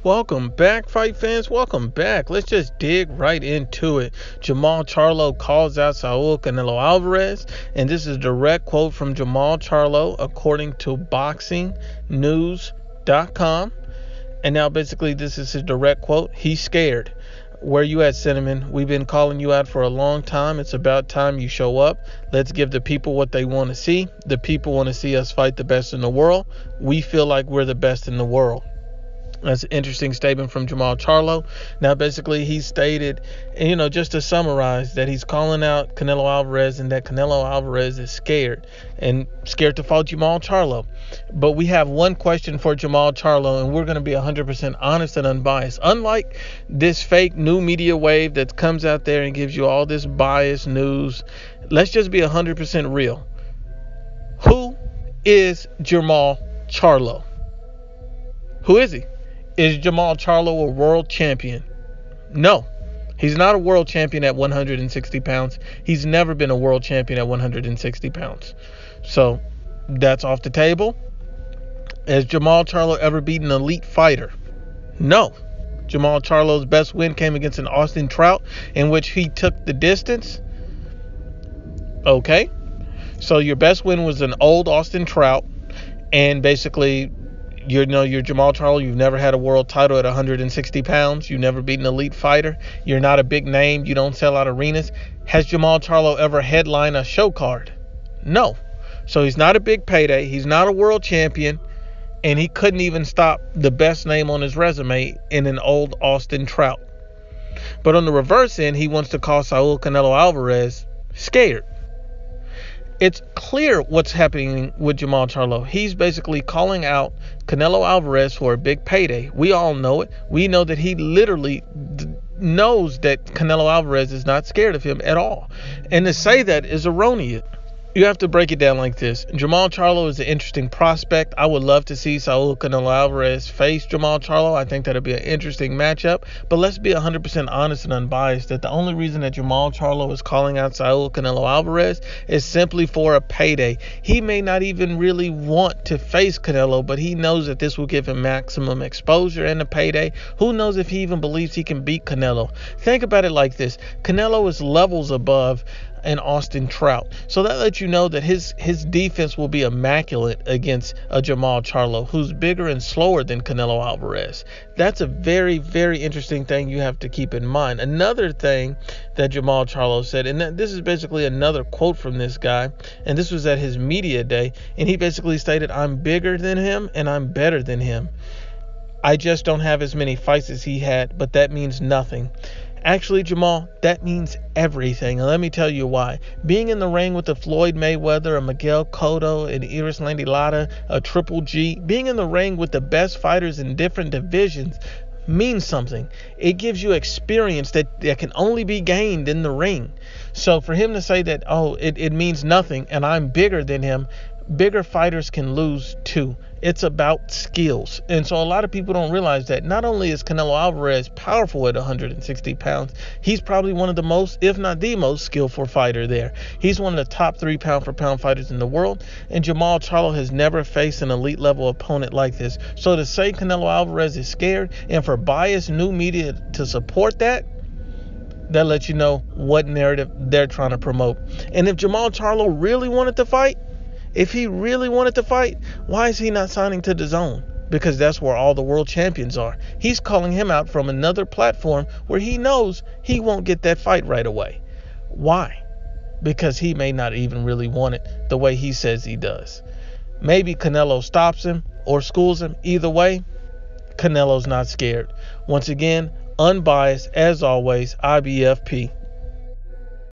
Welcome back, fight fans. Welcome back. Let's just dig right into it. Jermall Charlo calls out Saul Canelo Alvarez, and this is a direct quote from Jermall Charlo according to boxingnews.com. And now basically this is his direct quote. He's scared. Where you at, Cinnamon? We've been calling you out for a long time. It's about time you show up. Let's give the people what they want to see. The people want to see us fight the best in the world. We feel like we're the best in the world. That's an interesting statement from Jermall Charlo. Now, basically, he stated, just to summarize, that he's calling out Canelo Alvarez and that Canelo Alvarez is scared to fight Jermall Charlo. But we have one question for Jermall Charlo, and we're going to be 100% honest and unbiased. Unlike this fake new media wave that comes out there and gives you all this biased news, let's just be 100% real. Who is Jermall Charlo? Who is he? Is Jermall Charlo a world champion? No, he's not a world champion at 160 pounds. He's never been a world champion at 160 pounds. So that's off the table. Has Jermall Charlo ever beaten an elite fighter? No. Jermall Charlo's best win came against an Austin Trout, in which he took the distance. Okay. So your best win was an old Austin Trout, and basically you're Jermall Charlo. You've never had a world title at 160 pounds. You've never beaten an elite fighter. You're not a big name. You don't sell out arenas. Has Jermall Charlo ever headlined a show card? No. So he's not a big payday. He's not a world champion. And he couldn't even stop the best name on his resume in an old Austin Trout. But on the reverse end, he wants to call Saul Canelo Alvarez scared. It's clear what's happening with Jermall Charlo. He's basically calling out Canelo Alvarez for a big payday. We all know it. We know that he literally knows that Canelo Alvarez is not scared of him at all. And to say that is erroneous. You have to break it down like this. Jermall Charlo is an interesting prospect. I would love to see Saul Canelo Alvarez face Jermall Charlo. I think that would be an interesting matchup. But let's be 100% honest and unbiased that the only reason that Jermall Charlo is calling out Saul Canelo Alvarez is simply for a payday. He may not even really want to face Canelo, but he knows that this will give him maximum exposure and a payday. Who knows if he even believes he can beat Canelo? Think about it like this. Canelo is levels above and Austin Trout. So that lets you know that his defense will be immaculate against a Jermall Charlo who's bigger and slower than Canelo Alvarez. That's a very, very interesting thing you have to keep in mind. Another thing that Jermall Charlo said, and this is basically another quote from this guy, and this was at his media day, and he basically stated, "I'm bigger than him and I'm better than him. I just don't have as many fights as he had, but that means nothing." Actually, Jermall, that means everything. And let me tell you why. Being in the ring with a Floyd Mayweather, a Miguel Cotto, an Iris Landilata, a Triple G, being in the ring with the best fighters in different divisions means something. It gives you experience that can only be gained in the ring. So for him to say that, it means nothing and I'm bigger than him, bigger fighters can lose too. It's about skills. And so a lot of people don't realize that not only is Canelo Alvarez powerful at 160 pounds, he's probably one of the most, if not the most, skillful fighter there. He's one of the top 3 pound-for-pound fighters in the world, and Jermall Charlo has never faced an elite-level opponent like this. So to say Canelo Alvarez is scared, and for biased new media to support that lets you know what narrative they're trying to promote. And if Jermall Charlo really wanted to fight, why is he not signing to DAZN? Because that's where all the world champions are. He's calling him out from another platform where he knows he won't get that fight right away. Why? Because he may not even really want it the way he says he does. Maybe Canelo stops him or schools him. Either way, Canelo's not scared. Once again, unbiased as always, IBFP.